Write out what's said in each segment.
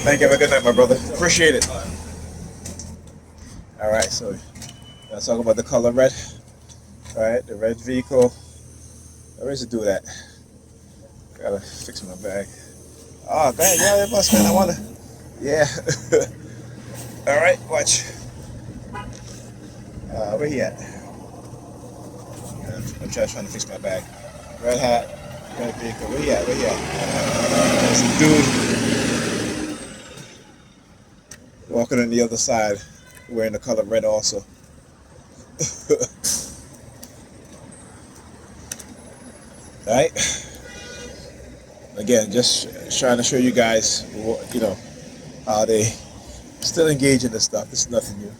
Thank you. Have a good night, my brother. Appreciate it. All right, so let's talk about the color red. All right, the red vehicle. Where is it do that? Gotta fix my bag. Oh, go ahead. Yeah, boss man. I wanna. Yeah. All right, watch. Where he at? I'm trying to fix my bag. Red hat, red vehicle. Where he at? Where he at? There's a dude walking on the other side, wearing the color red also. All right. Again, just trying to show you guys, how they still engage in this stuff. This is nothing new.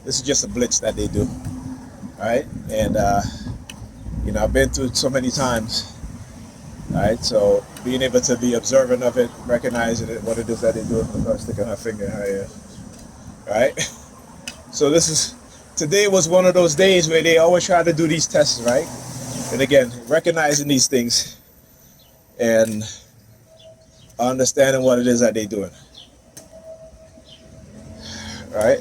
This is just a blitz that they do. All right, and I've been through it so many times. All right, so being able to be observant of it, recognizing it, what it is that they do, sticking her finger in her ear. All right, so today was one of those days where they always try to do these tests, right? And again, recognizing these things and understanding what it is that they're doing. All right.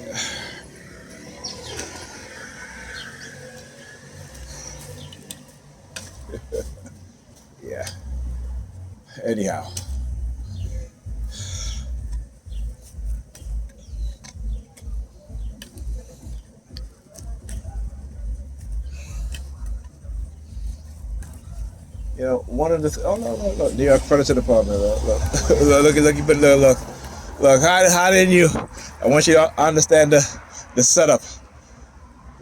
Yeah. Anyhow. One of the oh no, look, New York Predators Dept. Look. How didn't you? I want you to understand the setup,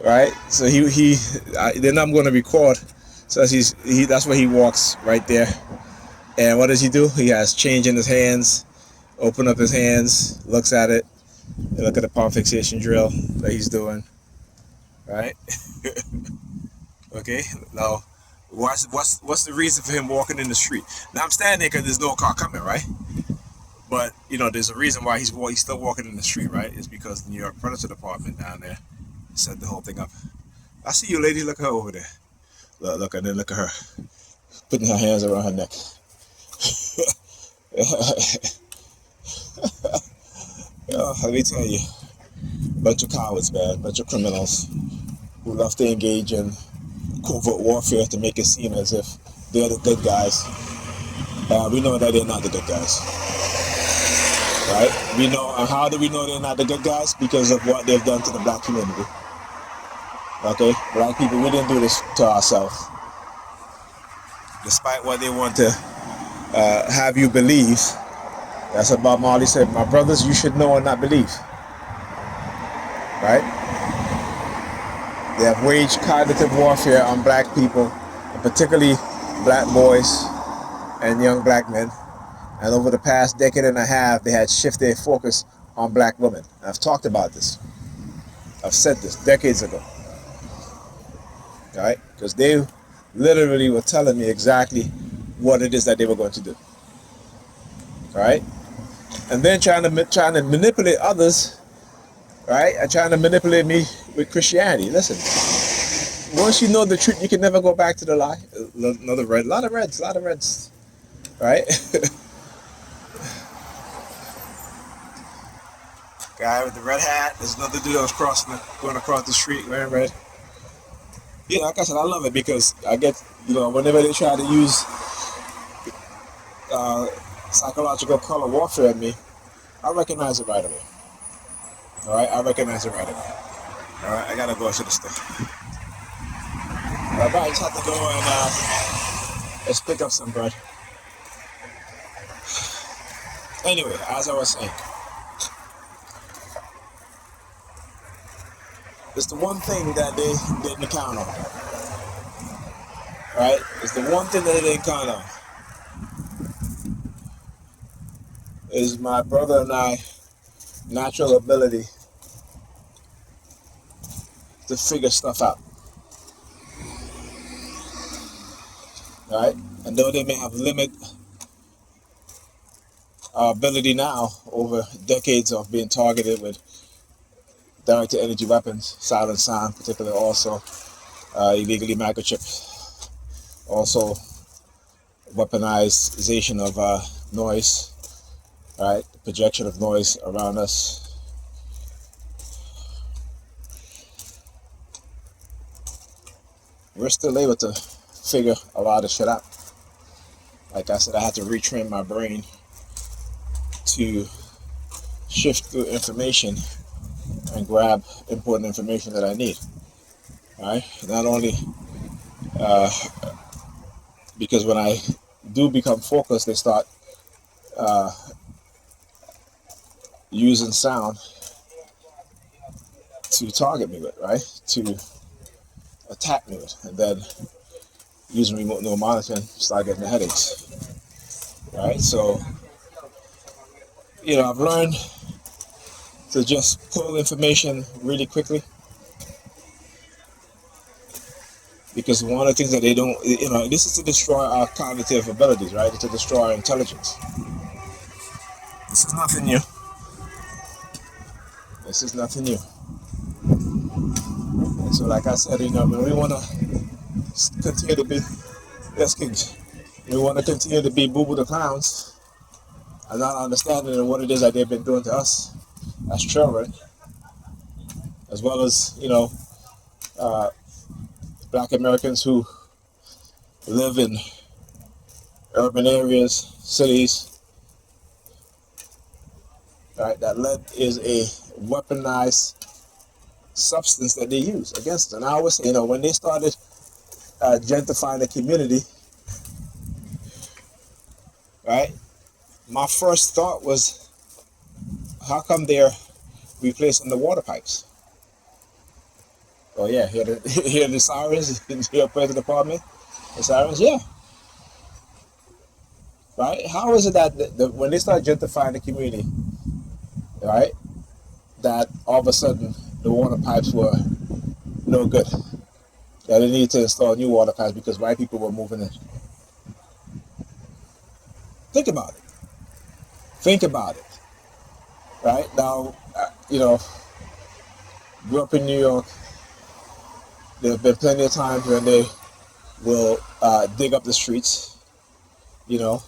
right? So then I'm going to record. So that's where he walks right there. And what does he do? He has change in his hands. Open up his hands, looks at it, and look at the palm fixation drill that he's doing, right? Okay. Now, what's the reason for him walking in the street? Now I'm standing there because there's no car coming, right? But there's a reason why he's still walking in the street, right? It's because the New York Predator Department down there set the whole thing up. I see you, lady. Look at her over there. Look, and then look at her putting her hands around her neck. Let me tell you, bunch of cowards, man, bunch of criminals who love to engage in covert warfare to make it seem as if they're the good guys. We know that they're not the good guys, right? We know, and how do we know they're not the good guys? Because of what they've done to the black community. Okay, black people, we didn't do this to ourselves. Despite what they want to have you believe, that's what Bob Marley said. My brothers, you should know and not believe. Right? They have waged cognitive warfare on black people, and particularly black boys and young black men. And over the past decade and a half, they had shifted their focus on black women. I've talked about this. I've said this decades ago. All right? Because they literally were telling me exactly what it is that they were going to do. All right? And then trying to manipulate others, right? And trying to manipulate me with Christianity. Listen, once you know the truth, you can never go back to the lie. Another red, a lot of reds, right? Guy with the red hat. There's another dude that was going across the street wearing red. Yeah, like I said, I love it because I get, whenever they try to use psychological color warfare on me, I recognize it right away. All right, I recognize it right away. All right, I gotta go to the store. All right, I just have to go and let's pick up some bread. Anyway, as I was saying, it's the one thing that they didn't count on. Right? It's the one thing that they didn't count on. Is my brother and I natural ability to figure stuff out. Right? And though they may have limited our ability now over decades of being targeted with directed energy weapons, silent sound, particularly also illegally microchipped, also weaponization of noise, right? The projection of noise around us. We're still able to figure a lot of shit out. Like I said, I had to retrain my brain to shift through information and grab important information that I need. Right? Not only because when I do become focused, they start using sound to target me with, right? To attack me with, and then using remote neural monitoring, start getting the headaches, right? So, I've learned to just pull information really quickly, because one of the things that they don't, this is to destroy our cognitive abilities, right? It's to destroy our intelligence. This is nothing new. This is nothing new. And so, like I said, when we want to continue to be, yes, kings, we want to continue to be boo-boo the clowns and not understanding what it is that they've been doing to us as children, as well as, black Americans who live in urban areas, cities, right? That lead is a weaponized substance that they use against them. And I always say, when they started gentrifying the community, right? My first thought was, how come they're replacing the water pipes? Oh yeah, hear the sirens, hear the fire department, the sirens, yeah. Right? How is it that when they start gentrifying the community, right, that all of a sudden the water pipes were no good? That they needed to install new water pipes because white people were moving in. Think about it. Think about it. Right? Now, grew up in New York. There have been plenty of times when they will dig up the streets, to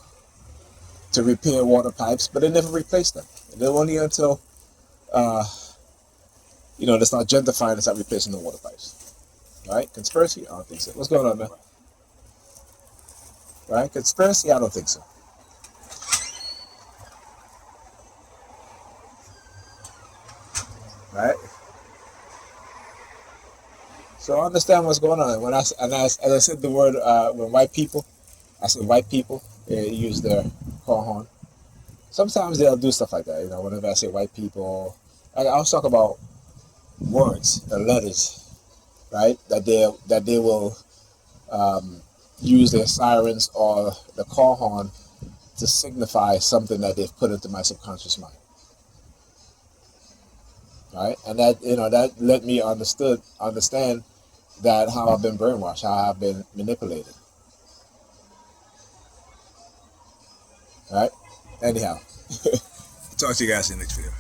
repair water pipes, but they never replaced them. And then only until, they start gentrifying and start replacing the water pipes. Right? Conspiracy? I don't think so. What's going on, man? Right? Conspiracy? I don't think so. Right? So I understand what's going on. As I said the word, when white people, I said white people, they use their call horn. Sometimes they'll do stuff like that, whenever I say white people. I'll talk about words and letters, right? That they will use their sirens or the call horn to signify something that they've put into my subconscious mind. Right? And that let me understand that how I've been brainwashed, how I've been manipulated. Right? Anyhow, talk to you guys in the next video.